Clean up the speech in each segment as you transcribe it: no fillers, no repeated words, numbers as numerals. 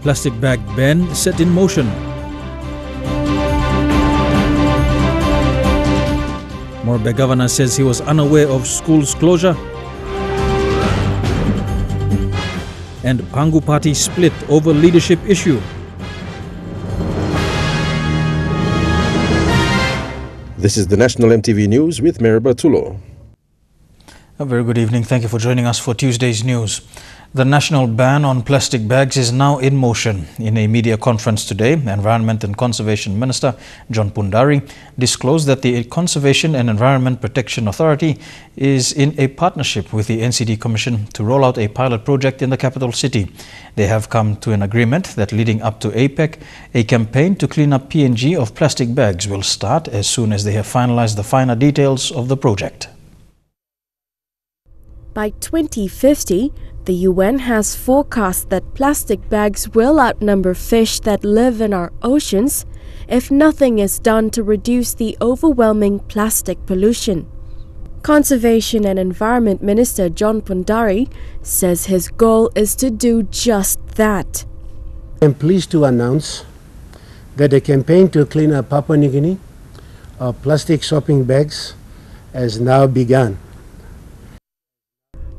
Plastic bag ban set in motion. Morobe Governor says he was unaware of schools closure. And Pangu Pati split over leadership issue. This is the National EMTV News with Morobe Tulo. A very good evening. Thank you for joining us for Tuesday's news. The national ban on plastic bags is now in motion. In a media conference today, Environment and Conservation Minister John Pundari disclosed that the Conservation and Environment Protection Authority is in a partnership with the NCD Commission to roll out a pilot project in the capital city. They have come to an agreement that leading up to APEC, a campaign to clean up PNG of plastic bags will start as soon as they have finalized the finer details of the project. By 2050, the UN has forecast that plastic bags will outnumber fish that live in our oceans if nothing is done to reduce the overwhelming plastic pollution. Conservation and Environment Minister John Pundari says his goal is to do just that. I'm pleased to announce that the campaign to clean up Papua New Guinea of plastic shopping bags has now begun.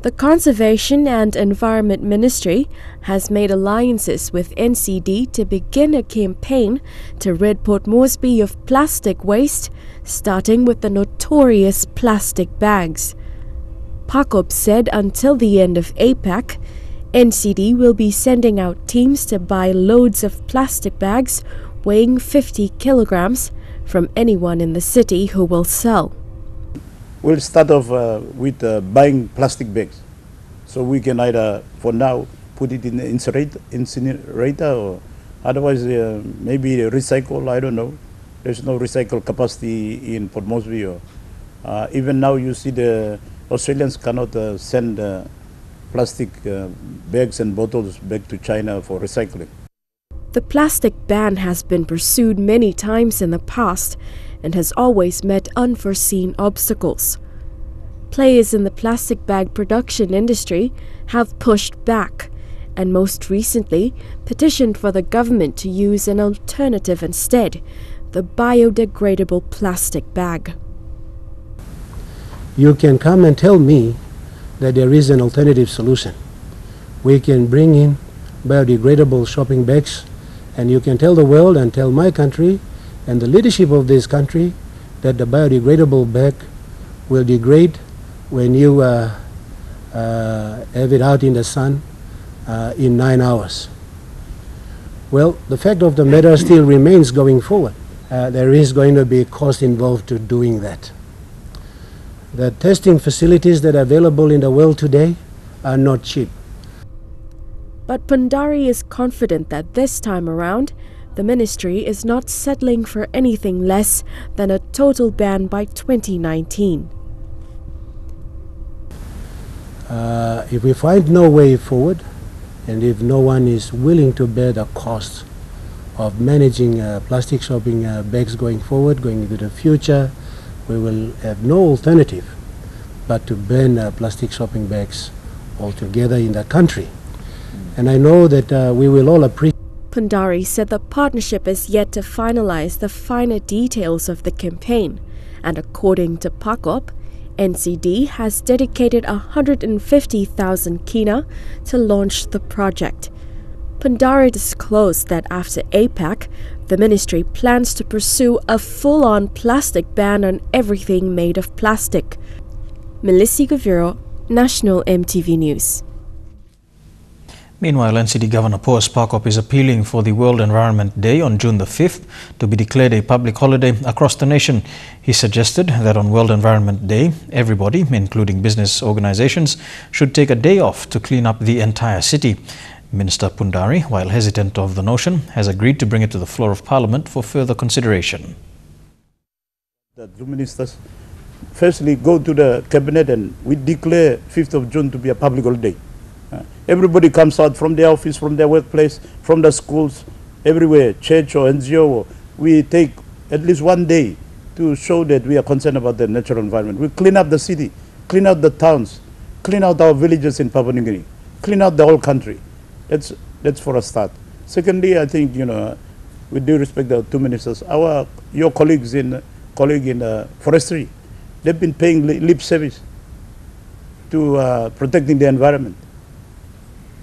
The Conservation and Environment Ministry has made alliances with NCD to begin a campaign to rid Port Moresby of plastic waste, starting with the notorious plastic bags. PACOP said until the end of APEC, NCD will be sending out teams to buy loads of plastic bags weighing 50 kilograms from anyone in the city who will sell. We'll start off with buying plastic bags. So we can either, for now, put it in the incinerator or otherwise maybe recycle, I don't know. There's no recycle capacity in Port Moresby. Even now you see the Australians cannot send plastic bags and bottles back to China for recycling. The plastic ban has been pursued many times in the past and has always met unforeseen obstacles. Players in the plastic bag production industry have pushed back and most recently petitioned for the government to use an alternative instead, the biodegradable plastic bag. You can come and tell me that there is an alternative solution. We can bring in biodegradable shopping bags, and you can tell the world and tell my country and the leadership of this country that the biodegradable bag will degrade when you have it out in the sun in 9 hours. Well, the fact of the matter still remains going forward. There is going to be a cost involved to doing that. The testing facilities that are available in the world today are not cheap. But Pundari is confident that this time around, the ministry is not settling for anything less than a total ban by 2019. If we find no way forward, and if no one is willing to bear the cost of managing plastic shopping bags going forward, going into the future, we will have no alternative but to ban plastic shopping bags altogether in the country. And I know that we will all appreciate. Pundari said the partnership is yet to finalize the finer details of the campaign, and according to PACOP, NCD has dedicated 150,000 kina to launch the project. Pundari disclosed that after APEC, the ministry plans to pursue a full-on plastic ban on everything made of plastic. Melissa Gaviro, National EMTV News. Meanwhile, NCD Governor Paus Pakop is appealing for the World Environment Day on June the 5th to be declared a public holiday across the nation. He suggested that on World Environment Day, everybody, including business organizations, should take a day off to clean up the entire city. Minister Pundari, while hesitant of the notion, has agreed to bring it to the floor of Parliament for further consideration. The two ministers firstly go to the cabinet and we declare 5th of June to be a public holiday. Everybody comes out from their office, from their workplace, from the schools, everywhere, church or NGO. We take at least one day to show that we are concerned about the natural environment. We clean up the city, clean out the towns, clean out our villages in Papua New Guinea, clean out the whole country. That's for a start. Secondly, I think, with due respect to two ministers, your colleague in forestry, they've been paying lip service to protecting the environment.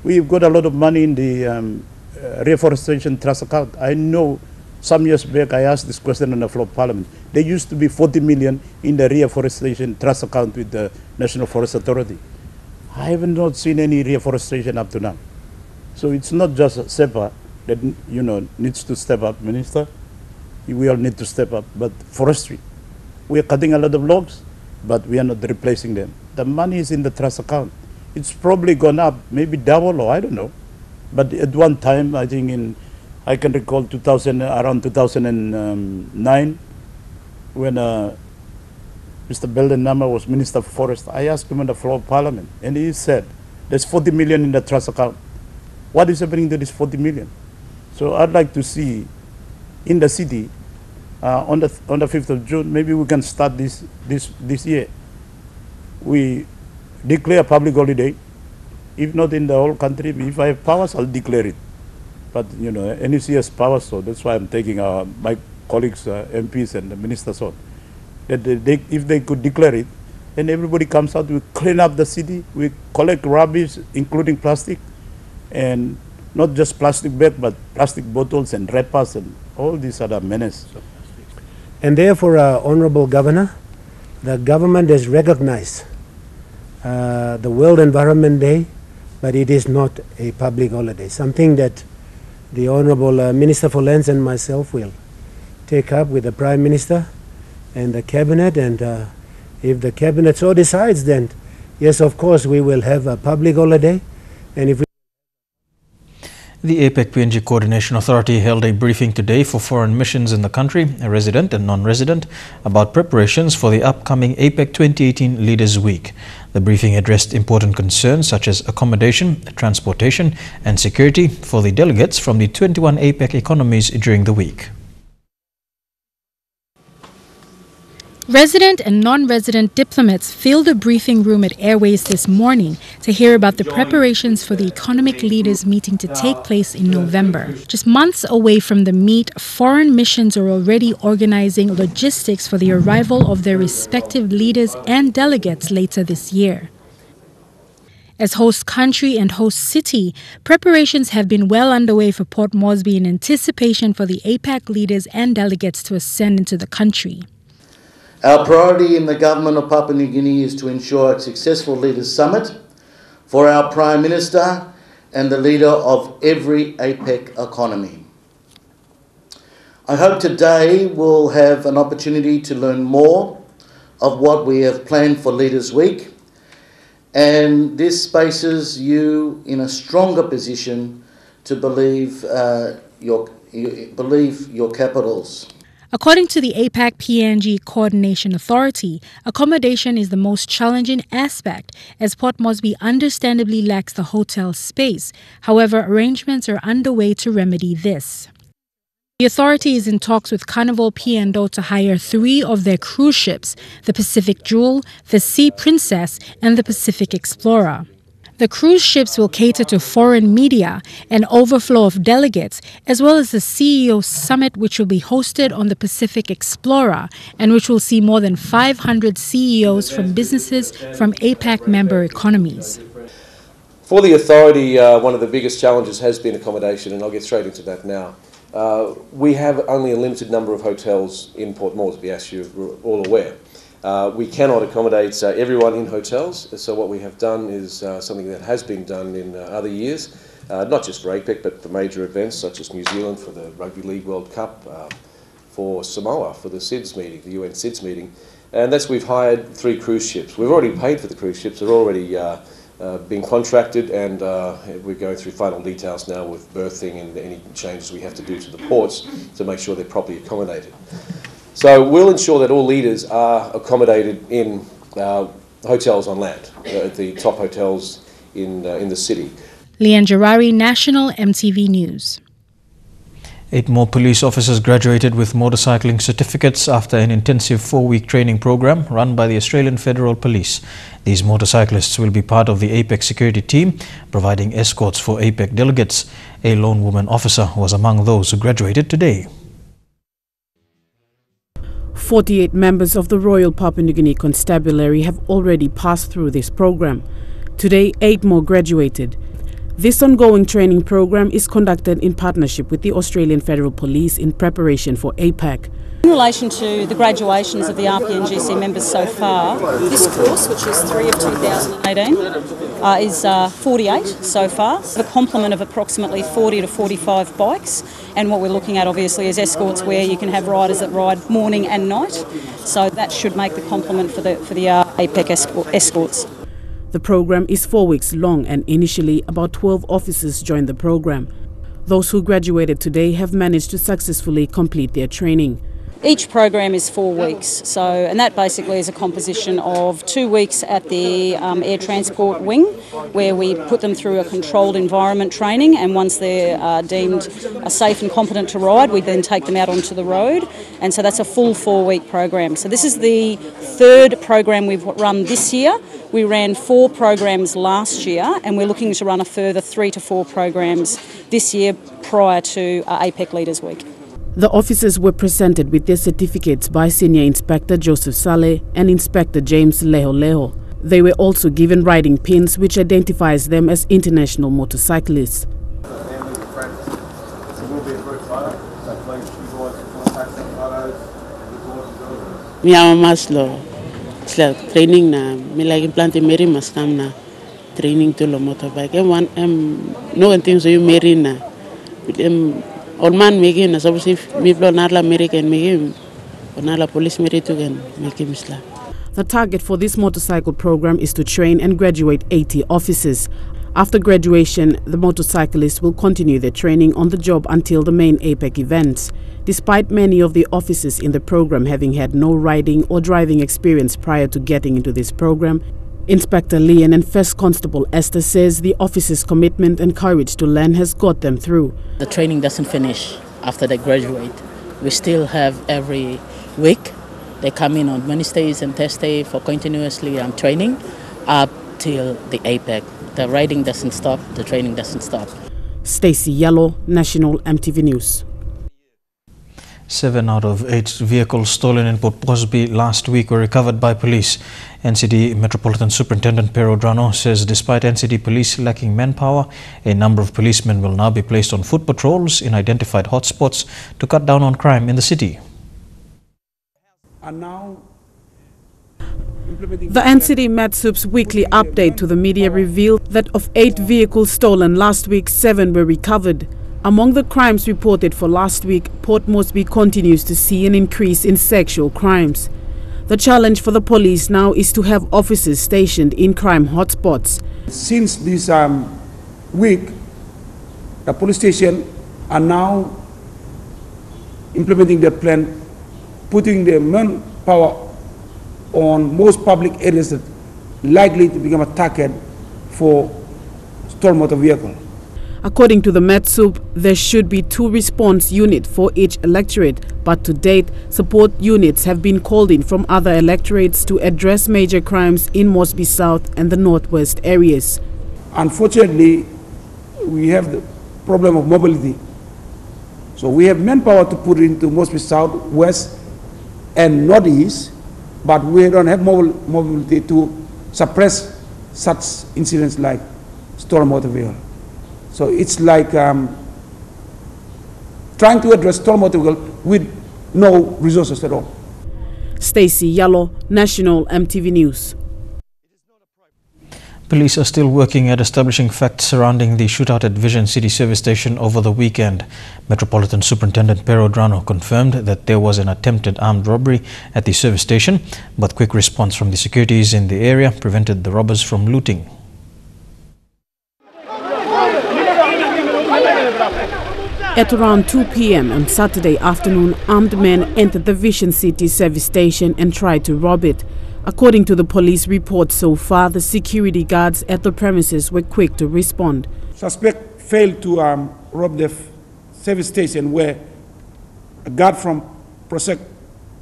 We've got a lot of money in the reforestation trust account. I know some years back I asked this question on the floor of Parliament. There used to be 40 million in the reforestation trust account with the National Forest Authority. I have not seen any reforestation up to now. So it's not just SEPA that needs to step up, Minister. We all need to step up. But forestry, we are cutting a lot of logs, but we are not replacing them. The money is in the trust account. It's probably gone up, maybe double, or I don't know. But at one time, I think I can recall around 2009, when Mr. Belden Nama was Minister for Forest, I asked him on the floor of Parliament, and he said, there's 40 million in the trust account. What is happening to this 40 million? So I'd like to see in the city, on the 5th of June, maybe we can start this year. We declare public holiday. If not in the whole country, if I have powers, I'll declare it. But NEC has powers, so that's why I'm taking my colleagues, MPs and the ministers on. That if they could declare it, then everybody comes out, we clean up the city, we collect rubbish, including plastic, and not just plastic bags, but plastic bottles and wrappers and all these other menace. And therefore, Honorable Governor, the government has recognized the World Environment Day, but it is not a public holiday, something that the Honorable Minister for Lands and myself will take up with the Prime Minister and the Cabinet, and if the Cabinet so decides, then yes, of course, we will have a public holiday. And if The APEC PNG Coordination Authority held a briefing today for foreign missions in the country, resident and non-resident, about preparations for the upcoming APEC 2018 Leaders Week. The briefing addressed important concerns such as accommodation, transportation and security for the delegates from the 21 APEC economies during the week. Resident and non-resident diplomats filled a briefing room at Airways this morning to hear about the preparations for the economic leaders meeting to take place in November. Just months away from the meet, foreign missions are already organizing logistics for the arrival of their respective leaders and delegates later this year. As host country and host city, preparations have been well underway for Port Moresby in anticipation for the APEC leaders and delegates to ascend into the country. Our priority in the government of Papua New Guinea is to ensure a successful Leaders Summit for our Prime Minister and the leader of every APEC economy. I hope today we'll have an opportunity to learn more of what we have planned for Leaders Week, and this places you in a stronger position to believe your capitals. According to the APEC PNG Coordination Authority, accommodation is the most challenging aspect as Port Moresby understandably lacks the hotel space. However, arrangements are underway to remedy this. The authority is in talks with Carnival P&O to hire 3 of their cruise ships, the Pacific Jewel, the Sea Princess and the Pacific Explorer. The cruise ships will cater to foreign media, an overflow of delegates, as well as the CEO Summit, which will be hosted on the Pacific Explorer and which will see more than 500 CEOs from businesses from APEC member economies. For the authority, one of the biggest challenges has been accommodation, and I'll get straight into that now. We have only a limited number of hotels in Port Moresby, as you're all aware. We cannot accommodate everyone in hotels, so what we have done is something that has been done in other years, not just for APEC but for major events such as New Zealand for the Rugby League World Cup, for Samoa for the SIDS meeting, the UN SIDS meeting, and that's we've hired 3 cruise ships. We've already paid for the cruise ships, they're already being contracted, and we're going through final details now with berthing and any changes we have to do to the ports to make sure they're properly accommodated. So we'll ensure that all leaders are accommodated in hotels on land, the top hotels in the city. Leanne Jarari, National EMTV News. 8 more police officers graduated with motorcycling certificates after an intensive 4-week training program run by the Australian Federal Police. These motorcyclists will be part of the APEC security team, providing escorts for APEC delegates. A lone woman officer was among those who graduated today. 48 members of the Royal Papua New Guinea Constabulary have already passed through this program. Today, 8 more graduated. This ongoing training program is conducted in partnership with the Australian Federal Police in preparation for APEC. In relation to the graduations of the RPNGC members so far, this course, which is 3 of 2018, is 48 so far, the complement of approximately 40 to 45 bikes. And what we're looking at obviously is escorts where you can have riders that ride morning and night. So that should make the complement for the APEC escorts. The program is 4 weeks long and initially about 12 officers joined the program. Those who graduated today have managed to successfully complete their training. Each program is 4 weeks, and that basically is a composition of 2 weeks at the Air Transport Wing, where we put them through a controlled environment training, and once they're deemed safe and competent to ride, we then take them out onto the road, and so that's a full 4-week program. So this is the 3rd program we've run this year. We ran 4 programs last year, and we're looking to run a further 3 to 4 programs this year prior to APEC Leaders Week. The officers were presented with their certificates by Senior Inspector Joseph Saleh and Inspector James Leho. They were also given riding pins which identifies them as international motorcyclists. Mi ama maslo training na mi lagi plante meri mas kam na training to lo motorbike no things you meri na on man megi na sabusi mi blo narla American megi onala police meri to gen meki misla. The target for this motorcycle program is to train and graduate 80 officers. After graduation, the motorcyclists will continue their training on the job until the main APEC events. Despite many of the officers in the program having had no riding or driving experience prior to getting into this program, Inspector Leon and First Constable Esther says the officers' commitment and courage to learn has got them through. The training doesn't finish after they graduate. We still have every week. They come in on Wednesdays and Thursdays for continuously training up till the APEC. The riding doesn't stop, the training doesn't stop. Stacey Yellow, National EMTV News. 7 out of 8 vehicles stolen in Port Moresby last week were recovered by police. NCD Metropolitan Superintendent Pero Drano says despite NCD police lacking manpower, a number of policemen will now be placed on foot patrols in identified hotspots to cut down on crime in the city. The NCD MetSup's weekly update to the media revealed that of 8 vehicles stolen last week, 7 were recovered. Among the crimes reported for last week, Port Moresby continues to see an increase in sexual crimes. The challenge for the police now is to have officers stationed in crime hotspots. Since this week, the police station are now implementing their plan, putting their manpower on most public areas that likely to become a target for stolen motor vehicle. According to the MetSup, there should be 2 response units for each electorate, but to date, support units have been called in from other electorates to address major crimes in Moresby South and the Northwest areas. Unfortunately, we have the problem of mobility. So we have manpower to put into Moresby South, West and Northeast, but we don't have mobility to suppress such incidents like stolen motor vehicle. So it's like trying to address stolen motor vehicle with no resources at all. Stacey Yellow, National EMTV News. Police are still working at establishing facts surrounding the shootout at Vision City Service Station over the weekend. Metropolitan Superintendent Pero Drano confirmed that there was an attempted armed robbery at the service station, but quick response from the securities in the area prevented the robbers from looting. At around 2 p.m. on Saturday afternoon, armed men entered the Vision City service station and tried to rob it. According to the police report so far, the security guards at the premises were quick to respond. Suspect failed to rob the service station where a guard from Prosec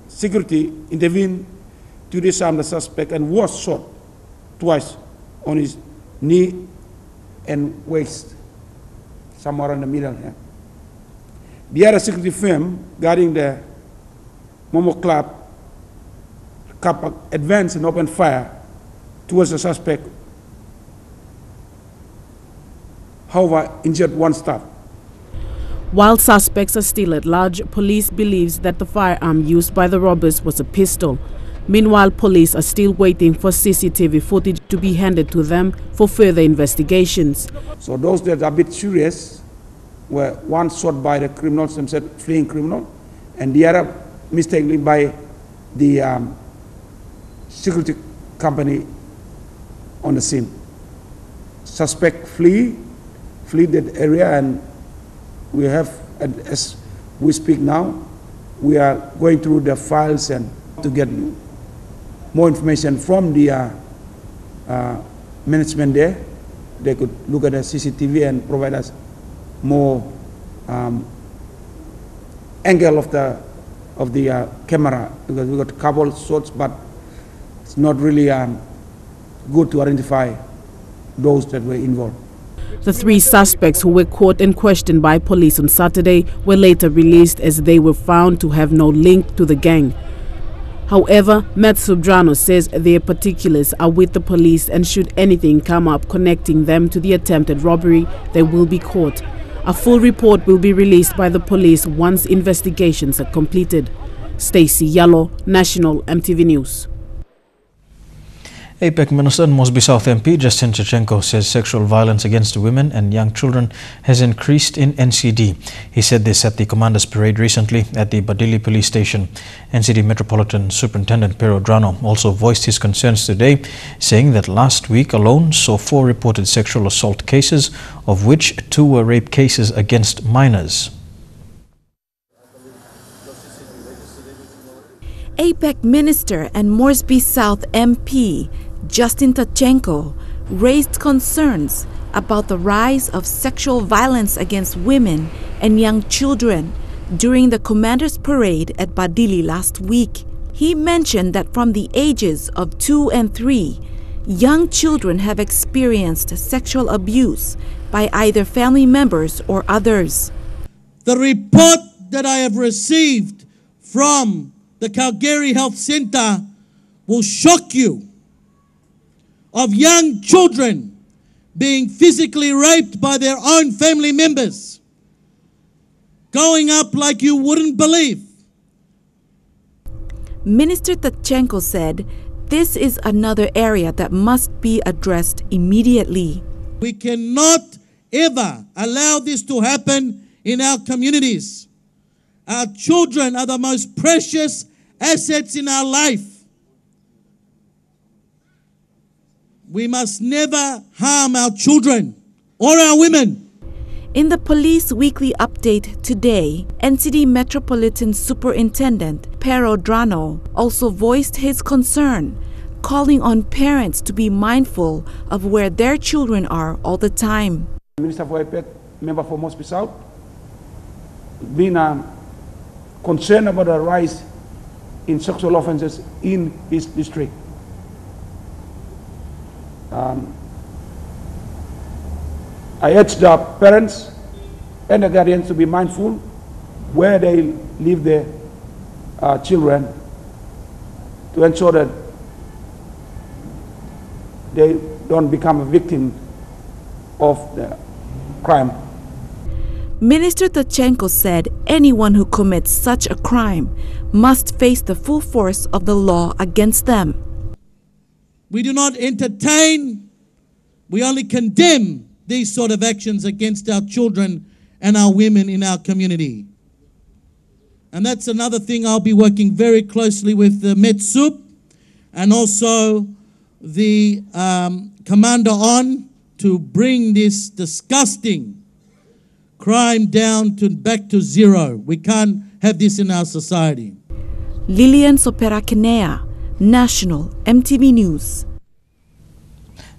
Security intervened to disarm the suspect and was shot twice on his knee and waist, somewhere in the middle here. The other security firm guarding the Momo Club advanced and opened fire towards the suspect, however, injured one staff. While suspects are still at large, police believes that the firearm used by the robbers was a pistol. Meanwhile, police are still waiting for CCTV footage to be handed to them for further investigations. So those that are a bit serious were one shot by the criminals themselves, fleeing criminal, and the other mistakenly by the security company on the scene. Suspect flee that area, and we have, as we speak now, we are going through the files and to get more information from the management there. They could look at the CCTV and provide us more angle of the camera, because we got a couple shots, but it's not really good to identify those that were involved. The 3 suspects who were caught and questioned by police on Saturday were later released as they were found to have no link to the gang. However, Matt Subdrano says their particulars are with the police, and should anything come up connecting them to the attempted robbery, they will be caught. A full report will be released by the police once investigations are completed. Stacey Yallo, National EMTV News. APEC Minister and Morobe South MP Justin Chachenko says sexual violence against women and young children has increased in NCD. He said this at the Commander's Parade recently at the Badili Police Station. NCD Metropolitan Superintendent Pero Drano also voiced his concerns today, saying that last week alone saw 4 reported sexual assault cases, of which 2 were rape cases against minors. APEC Minister and Morobe South MP Justin Chachenko raised concerns about the rise of sexual violence against women and young children during the Commander's Parade at Badili last week. He mentioned that from the ages of 2 and 3, young children have experienced sexual abuse by either family members or others. The report that I have received from the Calgary Health Center will shock you, of young children being physically raped by their own family members, going up like you wouldn't believe. Minister Chachenko said this is another area that must be addressed immediately. We cannot ever allow this to happen in our communities. Our children are the most precious assets in our life. We must never harm our children or our women. In the Police Weekly Update today, NCD Metropolitan Superintendent Pero Drano also voiced his concern, calling on parents to be mindful of where their children are all the time. Minister for APEC, member for Morobe South, been concerned about the rise in sexual offences in his district. I urge the parents and the guardians to be mindful where they leave their children, to ensure that they don't become a victim of the crime. Minister Chachenko said anyone who commits such a crime must face the full force of the law against them. We do not entertain, we only condemn these sort of actions against our children and our women in our community. And that's another thing I'll be working very closely with the MetSup and also the Commander on to bring this disgusting crime down back to zero. We can't have this in our society. Lilian Sopera Kenea, National EMTV News.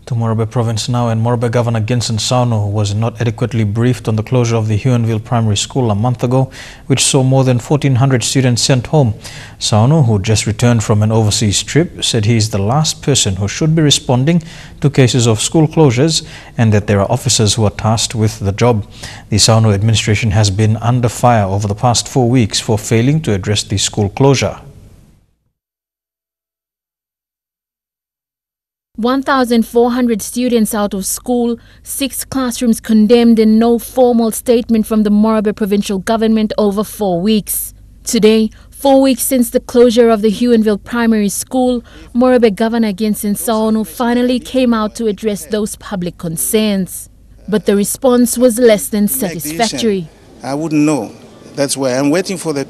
To Morobe Province now, and Morobe Governor Ginson Saunu was not adequately briefed on the closure of the Huonville Primary School a month ago, which saw more than 1,400 students sent home. Saunu, who just returned from an overseas trip, said he is the last person who should be responding to cases of school closures and that there are officers who are tasked with the job. The Saunu administration has been under fire over the past 4 weeks for failing to address the school closure. 1,400 students out of school, 6 classrooms condemned, and no formal statement from the Morobe provincial government over 4 weeks. Today, 4 weeks since the closure of the Huonville Primary School, Morobe Governor Ginson Saunu finally came out to address those public concerns. But the response was less than satisfactory. I wouldn't know. That's why I'm waiting for the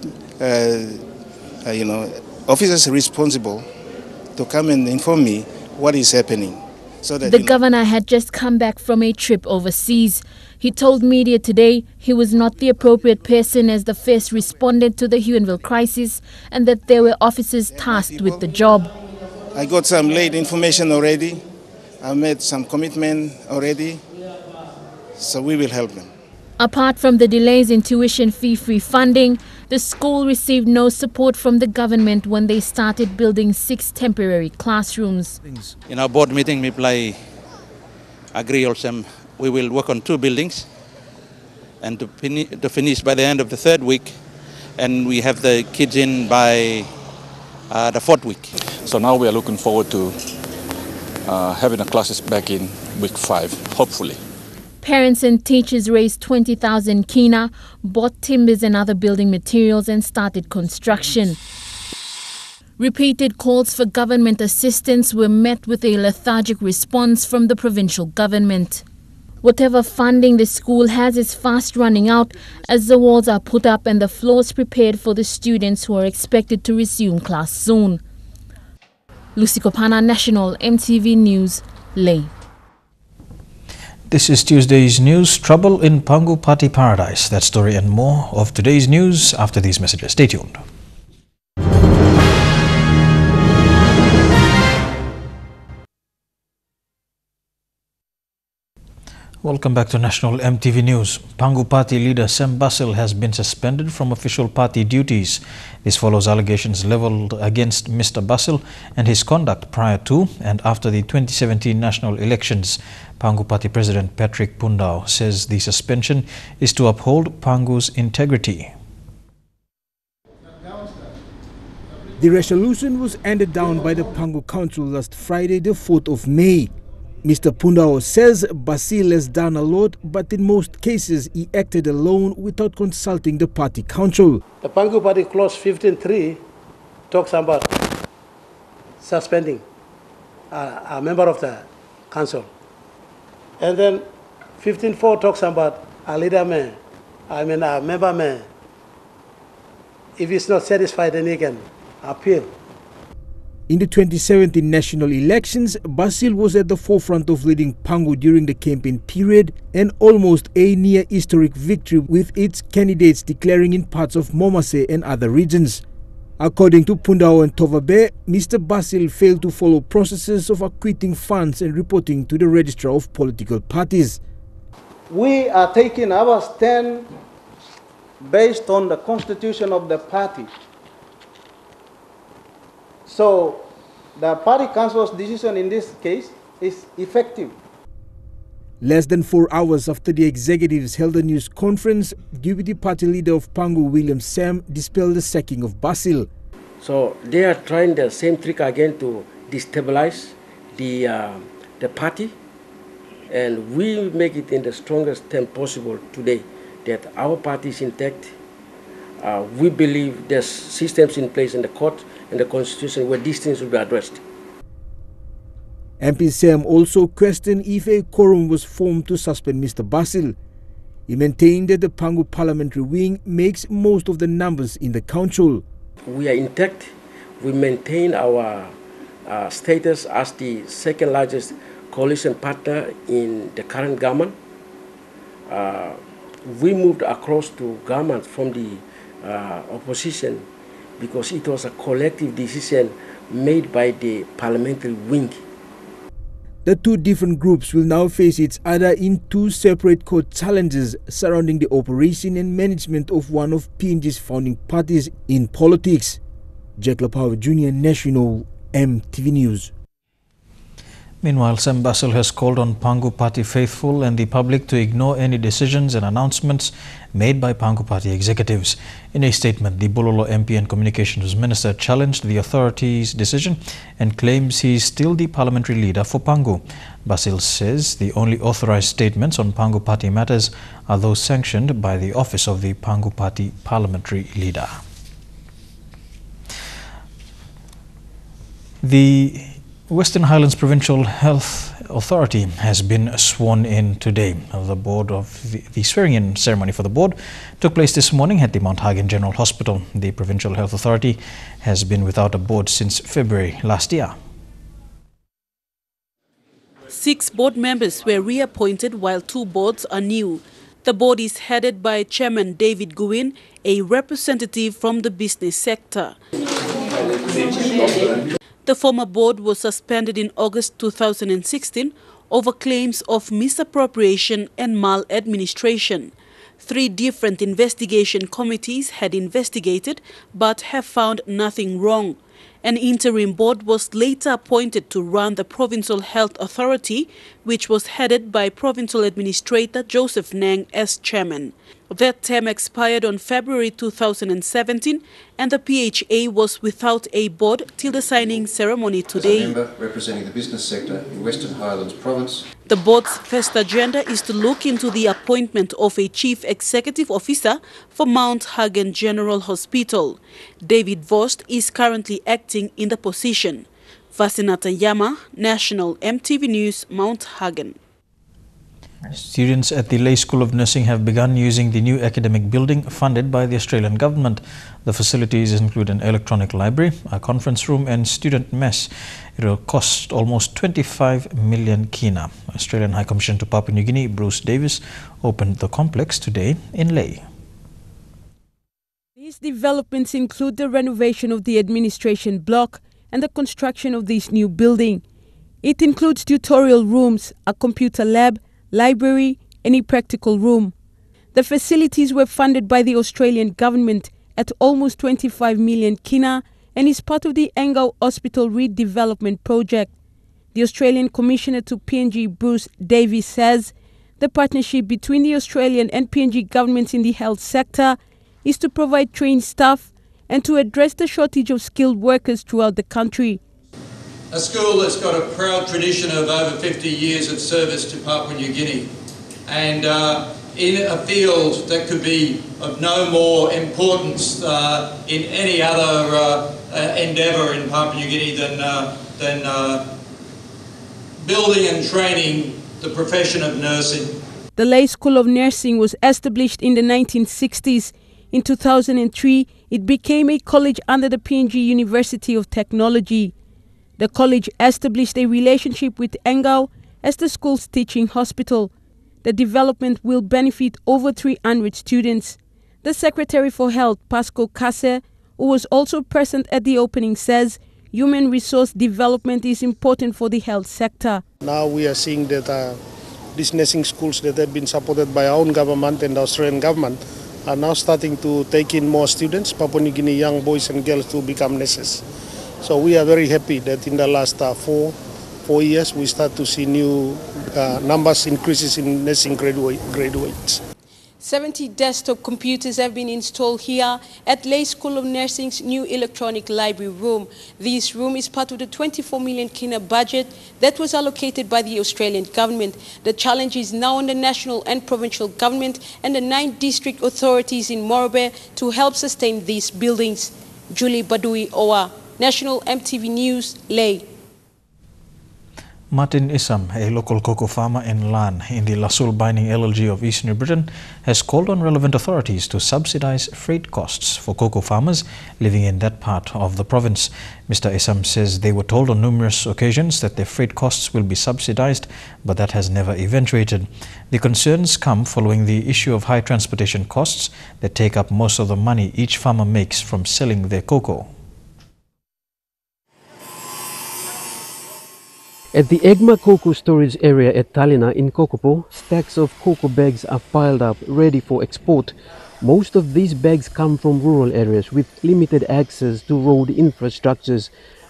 officers responsible to come and inform me what is happening. So that the governor had just come back from a trip overseas. He told media today he was not the appropriate person as the first respondent to the Huonville crisis and that there were officers tasked with the job. I got some late information already. I made some commitment already, so we will help them. Apart from the delays in tuition fee-free funding, the school received no support from the government when they started building 6 temporary classrooms. In our board meeting, we agree also we will work on 2 buildings and to finish by the end of the 3rd week, and we have the kids in by the 4th week. So now we are looking forward to having the classes back in week 5, hopefully. Parents and teachers raised 20,000 kina, bought timbers and other building materials and started construction. Repeated calls for government assistance were met with a lethargic response from the provincial government. Whatever funding the school has is fast running out as the walls are put up and the floors prepared for the students who are expected to resume class soon. Lucy Kopana, National EMTV News, Leh. This is Tuesday's news. Trouble in Pangu Pati paradise. That story and more of today's news after these messages. Stay tuned. Welcome back to National EMTV News. Pangu Pati leader Sam Basil has been suspended from official party duties. This follows allegations levelled against Mr. Basil and his conduct prior to and after the 2017 national elections. Pangu Pati President Patrick Pundao says the suspension is to uphold Pangu's integrity. The resolution was handed down by the Pangu Council last Friday, the 4th of May. Mr. Pundao says Basil has done a lot, but in most cases he acted alone without consulting the party council. The Pangu Party clause 15.3 talks about suspending a member of the council. And then 15.4 talks about a leader man, a member man. If he's not satisfied, then he can appeal. In the 2017 national elections, Basil was at the forefront of leading Pangu during the campaign period and almost a near-historic victory with its candidates declaring in parts of Momase and other regions. According to Pundao and Tovabe, Mr. Basil failed to follow processes of acquitting funds and reporting to the registrar of political parties. We are taking our stand based on the constitution of the party. So the party council's decision in this case is effective. Less than 4 hours after the executives held a news conference, Deputy Party Leader of Pangu, William Sam, dispelled the sacking of Basil. So they are trying the same trick again to destabilize the party, and we make it in the strongest term possible today that our party is intact. We believe there's systems in place in the court and the constitution where these things will be addressed. MP Sam also questioned if a quorum was formed to suspend Mr. Basil. He maintained that the Pangu parliamentary wing makes most of the numbers in the council. We are intact. We maintain our status as the second largest coalition partner in the current government. We moved across to government from the opposition because it was a collective decision made by the parliamentary wing. The two different groups will now face each other in two separate court challenges surrounding the operation and management of one of PNG's founding parties in politics. Jack Lapower Jr., National MTV News. Meanwhile, Sam Basil has called on Pangu Pati faithful and the public to ignore any decisions and announcements made by Pangu Pati executives. In a statement, the Bololo MP and Communications Minister challenged the authorities' decision and claims he is still the parliamentary leader for Pangu. Basil says the only authorized statements on Pangu Pati matters are those sanctioned by the office of the Pangu Pati parliamentary leader. The Western Highlands Provincial Health Authority has been sworn in today. The board of the swearing-in ceremony for the board took place this morning at the Mount Hagen General Hospital. The Provincial Health Authority has been without a board since February last year. 6 board members were reappointed while 2 boards are new. The board is headed by Chairman David Guin, a representative from the business sector. The former board was suspended in August 2016 over claims of misappropriation and maladministration. 3 different investigation committees had investigated but have found nothing wrong. An interim board was later appointed to run the Provincial Health Authority, which was headed by Provincial Administrator Joseph Nang as chairman. That term expired on February 2017 and the PHA was without a board till the signing ceremony today. As a member representing the business sector in Western Highlands Province. The board's first agenda is to look into the appointment of a chief executive officer for Mount Hagen General Hospital. David Vost is currently acting in the position. Vasinata Yama, National MTV News, Mount Hagen. Students at the Lay School of Nursing have begun using the new academic building funded by the Australian government. The facilities include an electronic library, a conference room and student mess. It will cost almost 25 million kina. Australian High Commissioner to Papua New Guinea, Bruce Davis, opened the complex today in Lay. These developments include the renovation of the administration block and the construction of this new building. It includes tutorial rooms, a computer lab, library and a practical room. The facilities were funded by the Australian government at almost 25 million kina and is part of the Engau Hospital Redevelopment Project. The Australian Commissioner to PNG, Bruce Davis, says the partnership between the Australian and PNG governments in the health sector is to provide trained staff and to address the shortage of skilled workers throughout the country. A school that's got a proud tradition of over 50 years of service to Papua New Guinea, and in a field that could be of no more importance in any other endeavour in Papua New Guinea than building and training the profession of nursing. The Lay School of Nursing was established in the 1960s. In 2003, it became a college under the PNG University of Technology. The college established a relationship with Engau as the school's teaching hospital. The development will benefit over 300 students. The Secretary for Health, Pascal Kase, who was also present at the opening, says human resource development is important for the health sector. Now we are seeing that these nursing schools that have been supported by our own government and the Australian government are now starting to take in more students, Papua New Guinea young boys and girls, to become nurses. So we are very happy that in the last 4 years we start to see new numbers increases in nursing graduates. 70 desktop computers have been installed here at Lay School of Nursing's new electronic library room. This room is part of the 24 million kina budget that was allocated by the Australian government. The challenge is now on the national and provincial government and the 9 district authorities in Morobe to help sustain these buildings. Julie Badui Owa, National MTV News, Lay. Martin Isam, a local cocoa farmer in Lan in the Lasul Binding LLG of East New Britain, has called on relevant authorities to subsidize freight costs for cocoa farmers living in that part of the province. Mr. Isam says they were told on numerous occasions that their freight costs will be subsidized, but that has never eventuated. The concerns come following the issue of high transportation costs that take up most of the money each farmer makes from selling their cocoa. At the Egma cocoa storage area at Tallinna in Kokopo, stacks of cocoa bags are piled up ready for export. Most of these bags come from rural areas with limited access to road infrastructures.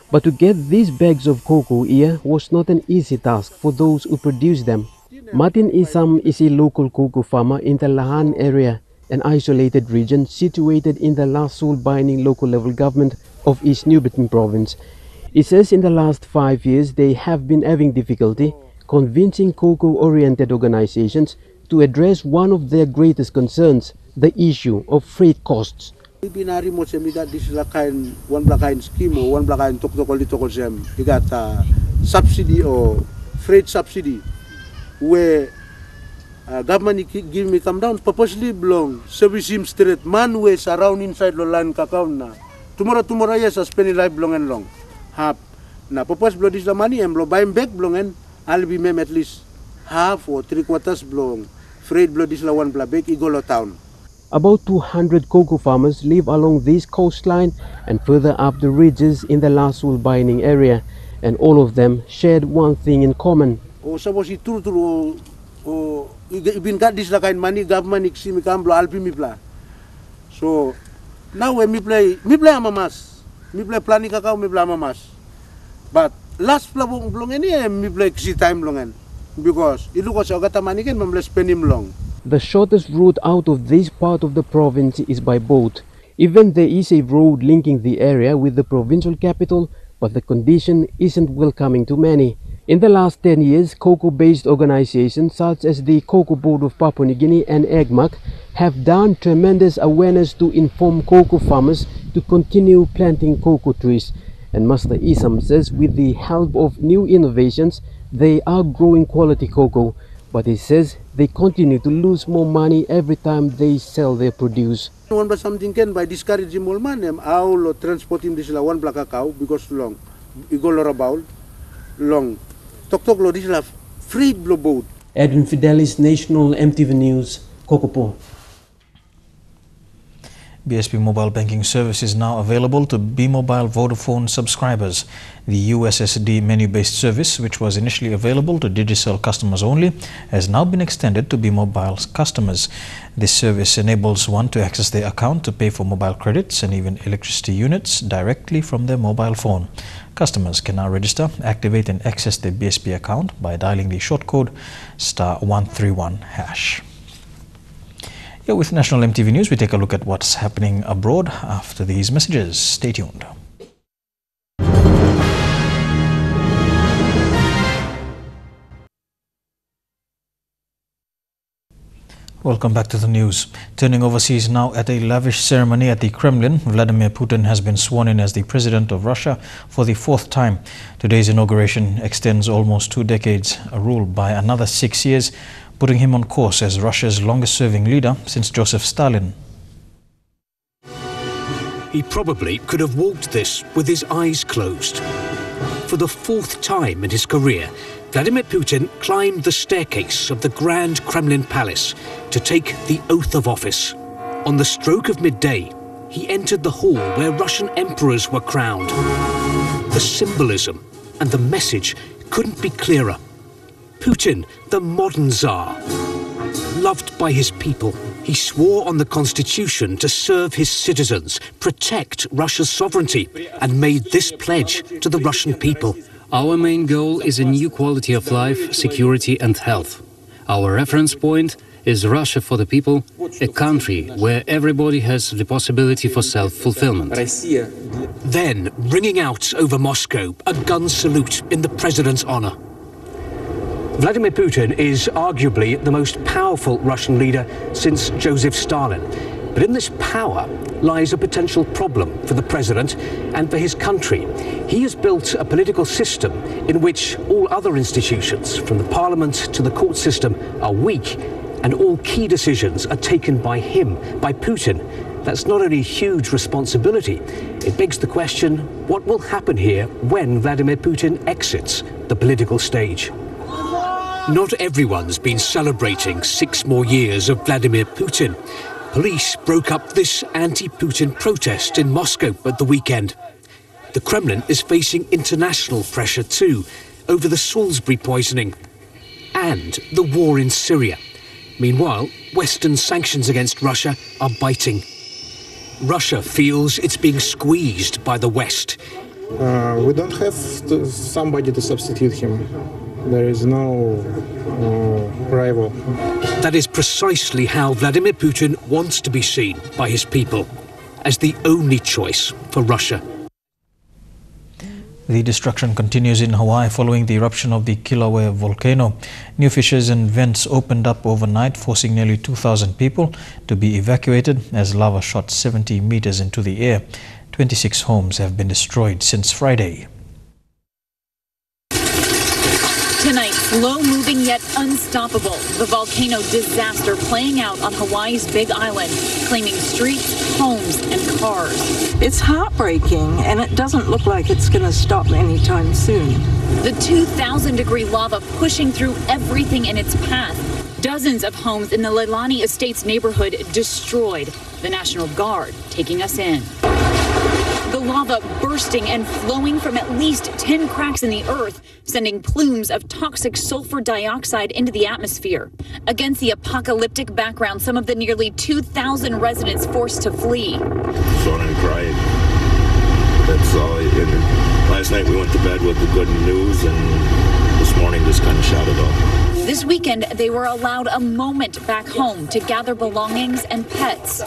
But to get these bags of cocoa here was not an easy task for those who produce them. Martin Isam is a local cocoa farmer in the Lahan area, an isolated region situated in the Lasul Binding local level government of East New Britain province. He says in the last 5 years they have been having difficulty convincing cocoa-oriented organizations to address one of their greatest concerns, the issue of freight costs. Binari mo sem igat dis lakain one blakain scheme or one blakain tokol sem igat subsidy or freight subsidy where government give me come down purposely belong service him straight man ways around inside the land kakao na tomorrow yes spend life belong and long half na purpose blow this the money and blow buy back belong and I'll be mem at least half or 3/4 belong freight blow this la one bla back igolo town. About 200 cocoa farmers live along this coastline and further up the ridges in the Lasul Binding area, and all of them shared one thing in common. O suppose itu o ibin got this la kind money government iksi mi kam blo alpi mi pla. So now when me play amamas, me play plani kakao me play amamas. But last plabong blong any me play iksi time longan because ilu ko sa gata money ken me spend him long. The shortest route out of this part of the province is by boat. Even there is a road linking the area with the provincial capital, but the condition isn't welcoming to many. In the last 10 years, cocoa-based organizations such as the Cocoa Board of Papua New Guinea and EGMAC have done tremendous awareness to inform cocoa farmers to continue planting cocoa trees. And Master Isam says with the help of new innovations, they are growing quality cocoa. But he says they continue to lose more money every time they sell their produce. One by something can by discouraging more man all transporting this la one black cacao because long igolo about long tok lo this la free blow boat. Edwin Fidelis, National EMTV News, Kokopo. BSP mobile banking service is now available to B-Mobile Vodafone subscribers. The USSD menu-based service, which was initially available to Digicel customers only, has now been extended to B-Mobile's customers. This service enables one to access their account to pay for mobile credits and even electricity units directly from their mobile phone. Customers can now register, activate and access their BSP account by dialing the short code *131#. Here with National EMTV News, we take a look at what's happening abroad after these messages. Stay tuned. Welcome back to the news. Turning overseas now, at a lavish ceremony at the Kremlin, Vladimir Putin has been sworn in as the president of Russia for the 4th time. Today's inauguration extends almost 2 decades, a rule by another 6 years, putting him on course as Russia's longest-serving leader since Joseph Stalin. He probably could have walked this with his eyes closed. For the 4th time in his career, Vladimir Putin climbed the staircase of the Grand Kremlin Palace to take the oath of office. On the stroke of midday, he entered the hall where Russian emperors were crowned. The symbolism and the message couldn't be clearer. Putin, the modern Tsar. Loved by his people, he swore on the constitution to serve his citizens, protect Russia's sovereignty, and made this pledge to the Russian people. Our main goal is a new quality of life, security and health. Our reference point is Russia for the people, a country where everybody has the possibility for self-fulfillment. Then, ringing out over Moscow, a gun salute in the president's honor. Vladimir Putin is arguably the most powerful Russian leader since Joseph Stalin. But in this power lies a potential problem for the president and for his country. He has built a political system in which all other institutions, from the parliament to the court system, are weak, and all key decisions are taken by him, by Putin. That's not only a huge responsibility, it begs the question, what will happen here when Vladimir Putin exits the political stage? Not everyone's been celebrating 6 more years of Vladimir Putin. Police broke up this anti-Putin protest in Moscow at the weekend. The Kremlin is facing international pressure too. over the Salisbury poisoning and the war in Syria. Meanwhile, Western sanctions against Russia are biting. Russia feels it's being squeezed by the West. We don't have somebody to substitute him. There is no rival. That is precisely how Vladimir Putin wants to be seen by his people, as the only choice for Russia. The destruction continues in Hawaii following the eruption of the Kilauea volcano. New fissures and vents opened up overnight, forcing nearly 2,000 people to be evacuated as lava shot 70 meters into the air. 26 homes have been destroyed since Friday. Tonight, slow-moving yet unstoppable. The volcano disaster playing out on Hawaii's Big Island, claiming streets, homes, and cars. It's heartbreaking, and it doesn't look like it's going to stop anytime soon. The 2,000-degree lava pushing through everything in its path. Dozens of homes in the Leilani Estates neighborhood destroyed. The National Guard taking us in. The lava bursting and flowing from at least 10 cracks in the earth, sending plumes of toxic sulfur dioxide into the atmosphere. Against the apocalyptic background, some of the nearly 2,000 residents forced to flee. Son and cried. That's all. And last night we went to bed with the good news, and this morning just kind of shouted off. This weekend, they were allowed a moment back home to gather belongings and pets.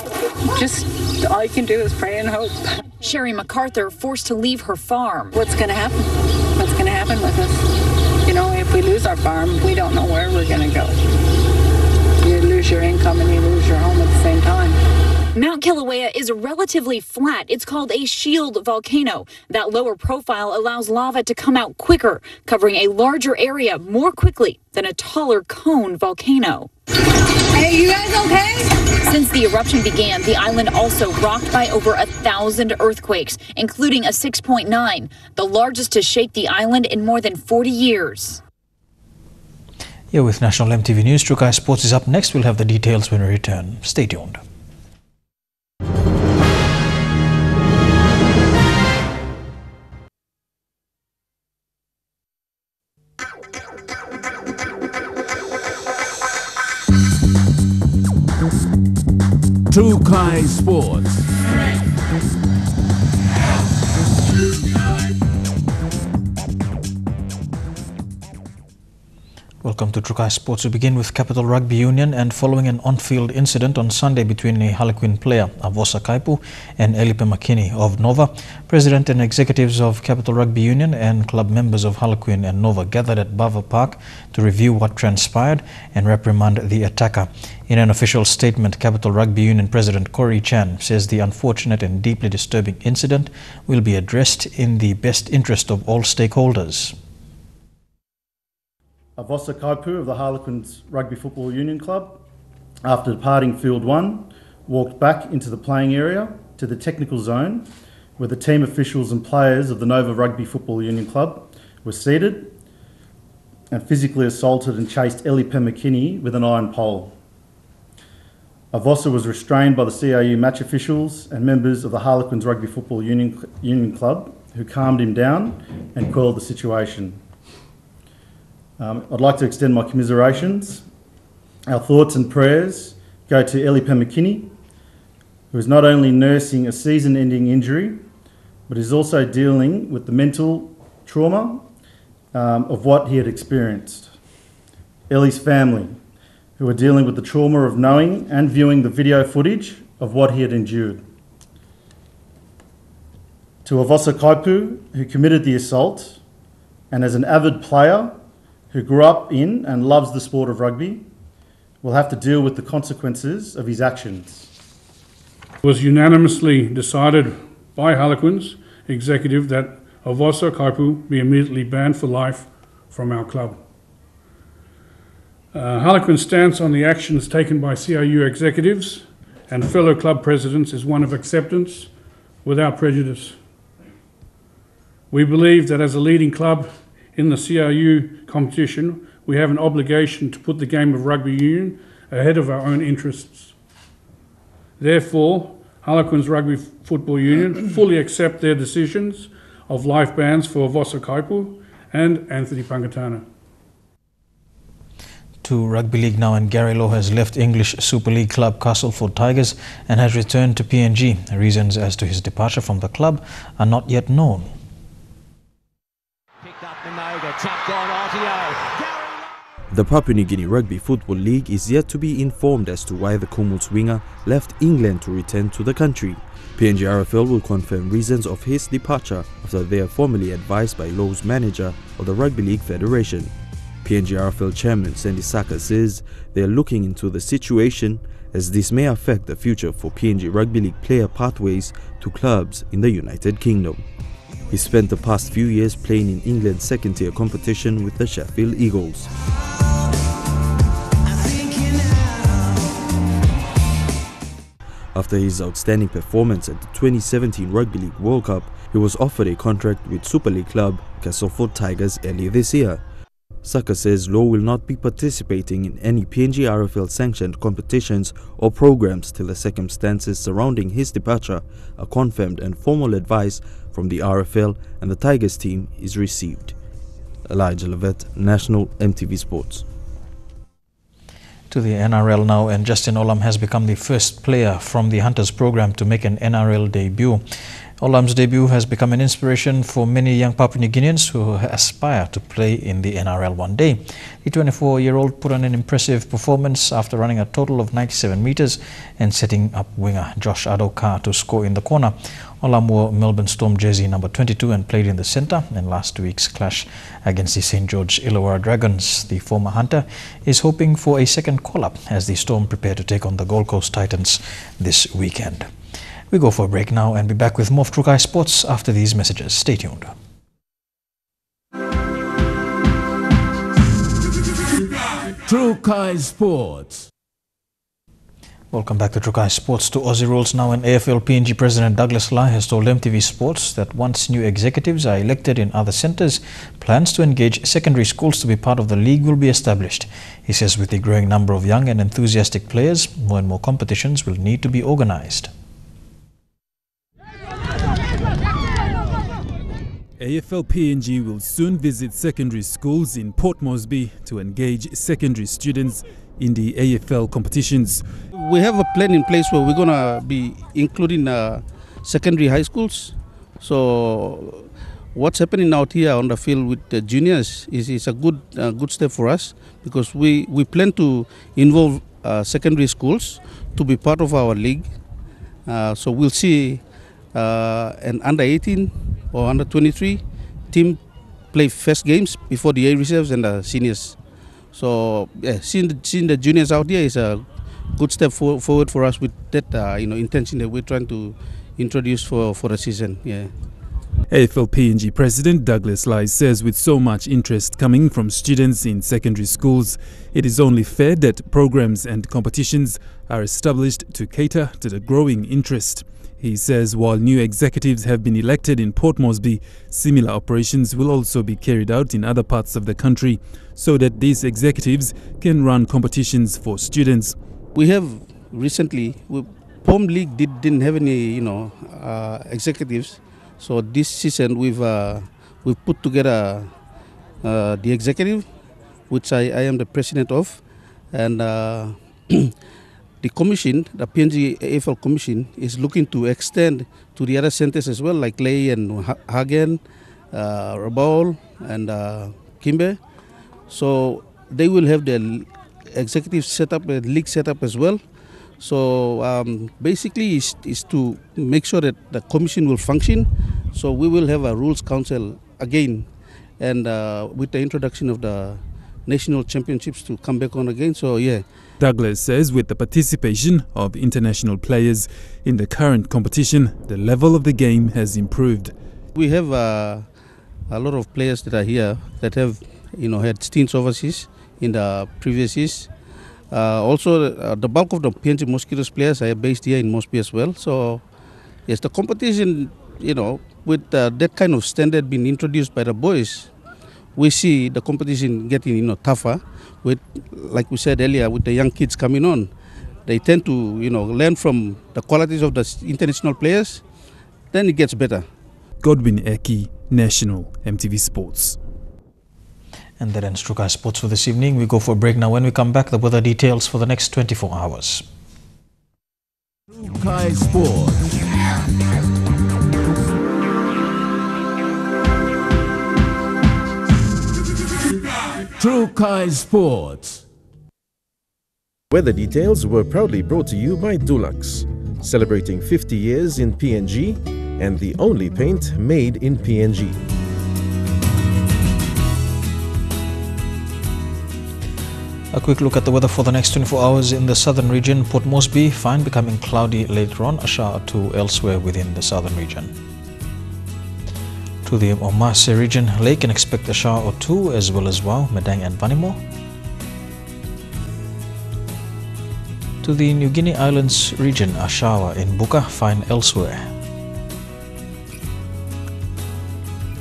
Just all you can do is pray and hope. Sherry MacArthur forced to leave her farm. What's going to happen? What's going to happen with us? You know, if we lose our farm, we don't know where we're going to go. You lose your income and you lose your home at the same time. Mount Kilauea is relatively flat. It's called a shield volcano. That lower profile allows lava to come out quicker, covering a larger area more quickly than a taller cone volcano. Hey, you guys okay? Since the eruption began, the island also rocked by over 1,000 earthquakes, including a 6.9, the largest to shake the island in more than 40 years. Here with National EMTV News, Trukai Sports is up next. We'll have the details when we return. Stay tuned. Trukai Sports. Welcome to Trukai Sports. We begin with Capital Rugby Union, and following an on-field incident on Sunday between a Harlequin player, Avosa Kaipu, and Elipe Makini of Nova, President and executives of Capital Rugby Union and club members of Harlequin and Nova gathered at Bava Park to review what transpired and reprimand the attacker. In an official statement, Capital Rugby Union President Corey Chan says the unfortunate and deeply disturbing incident will be addressed in the best interest of all stakeholders. Avosa Kaipu of the Harlequins Rugby Football Union Club, after departing Field 1, walked back into the playing area to the technical zone where the team officials and players of the Nova Rugby Football Union Club were seated, and physically assaulted and chased Elipe Makini with an iron pole. Avosa was restrained by the CRU match officials and members of the Harlequins Rugby Football Union Club, who calmed him down and quelled the situation. I'd like to extend my commiserations. Our thoughts and prayers go to Elipe Makini, who is not only nursing a season-ending injury, but is also dealing with the mental trauma of what he had experienced. Ellie's family, who are dealing with the trauma of knowing and viewing the video footage of what he had endured. To Avosa Kaipu, who committed the assault, and as an avid player who grew up in and loves the sport of rugby, will have to deal with the consequences of his actions. It was unanimously decided by Harlequins executive that Avosa Kaipu be immediately banned for life from our club. Harlequin's stance on the actions taken by CRU executives and fellow club presidents is one of acceptance without prejudice. We believe that as a leading club in the CRU competition, we have an obligation to put the game of rugby union ahead of our own interests. Therefore, Harlequins Rugby Football Union fully accept their decisions of life bans for Avosa Kaipu and Anthony Pangatana. To rugby league now, and Gary Lowe has left English Super League club Castleford Tigers and has returned to PNG. Reasons as to his departure from the club are not yet known. The Papua New Guinea Rugby Football League is yet to be informed as to why the Commonwealth winger left England to return to the country. PNG RFL will confirm reasons of his departure after they are formally advised by Lowe's manager of the Rugby League Federation. PNG RFL Chairman Sandy Saka says they are looking into the situation as this may affect the future for PNG Rugby League player pathways to clubs in the United Kingdom. He spent the past few years playing in England's second-tier competition with the Sheffield Eagles. After his outstanding performance at the 2017 Rugby League World Cup, he was offered a contract with Super League club Castleford Tigers earlier this year. Saka says Lowe will not be participating in any PNG RFL sanctioned competitions or programs till the circumstances surrounding his departure are confirmed and formal advice from the RFL and the Tigers team is received. Elijah Levet, National EMTV Sports. To the NRL now, and Justin Olam has become the first player from the Hunters program to make an NRL debut. Olam's debut has become an inspiration for many young Papua New Guineans who aspire to play in the NRL one day. The 24-year-old put on an impressive performance after running a total of 97 metres and setting up winger Josh Adokar to score in the corner. Olam wore Melbourne Storm jersey number 22 and played in the centre in last week's clash against the St George Illawarra Dragons. The former Hunter is hoping for a second call-up as the Storm prepare to take on the Gold Coast Titans this weekend. We go for a break now and be back with more of Trukai Sports after these messages. Stay tuned. Trukai Sports. Welcome back to Trukai Sports. To Aussie Rules now, and AFL PNG President Douglas Lai has told MTV Sports that once new executives are elected in other centres, plans to engage secondary schools to be part of the league will be established. He says with the growing number of young and enthusiastic players, more and more competitions will need to be organised. AFL PNG will soon visit secondary schools in Port Moresby to engage secondary students in the AFL competitions. We have a plan in place where we're going to be including secondary high schools. So what's happening out here on the field with the juniors is a good step for us, because we plan to involve secondary schools to be part of our league. So we'll see an under 18 or under 23 team play first games before the A reserves and the seniors. So yeah, seeing the juniors out here is a good step forward for us with that intention that we're trying to introduce for the season. Yeah. AFL PNG President Douglas Lai says with so much interest coming from students in secondary schools, it is only fair that programs and competitions are established to cater to the growing interest. He says while new executives have been elected in Port Moresby, similar operations will also be carried out in other parts of the country so that these executives can run competitions for students. We have recently, POM League didn't have any executives. So this season we've put together the executive, which I am the president of, and the commission, the PNG AFL Commission, is looking to extend to the other centres as well, like Ley and Hagen, Rabaul and Kimbe. So they will have their executive setup, league setup as well. So basically is to make sure that the commission will function. So we will have a rules council again, and with the introduction of the national championships to come back on again. So yeah. Douglas says with the participation of international players in the current competition, the level of the game has improved. We have a lot of players that are here that have had stints overseas in the previous years. Also, the bulk of the PNG Mosquitoes players are based here in Moresby as well. So, yes, the competition, with that kind of standard being introduced by the boys, we see the competition getting, tougher. With, like we said earlier, with the young kids coming on, they tend to, learn from the qualities of the international players. Then it gets better. Godwin Eki, National EMTV Sports. And that ends Trukai Sports for this evening. We go for a break now. When we come back, the weather details for the next 24 hours. Trukai Sports. Trukai Sports. Weather details were proudly brought to you by Dulux, celebrating 50 years in PNG and the only paint made in PNG. A quick look at the weather for the next 24 hours in the southern region. Port Moresby, fine, becoming cloudy later on, a shower or two elsewhere within the southern region. To the Omase region, Lake can expect a shower or two, as well as Wau, Medang and Vanimo. To the New Guinea Islands region, a shower in Buka, fine elsewhere.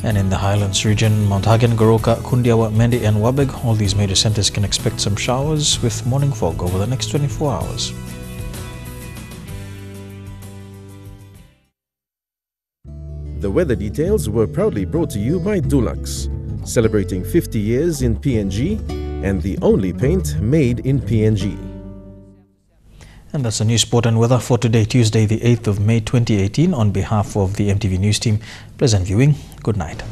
And in the Highlands region, Mount Hagen, Goroka, Kundiawa, Mendi and Wabeg, all these major centers can expect some showers with morning fog over the next 24 hours. The weather details were proudly brought to you by Dulux, celebrating 50 years in PNG and the only paint made in PNG. And that's the news, sport and weather for today, Tuesday, the 8th of May 2018. On behalf of the EMTV News team, pleasant viewing. Good night.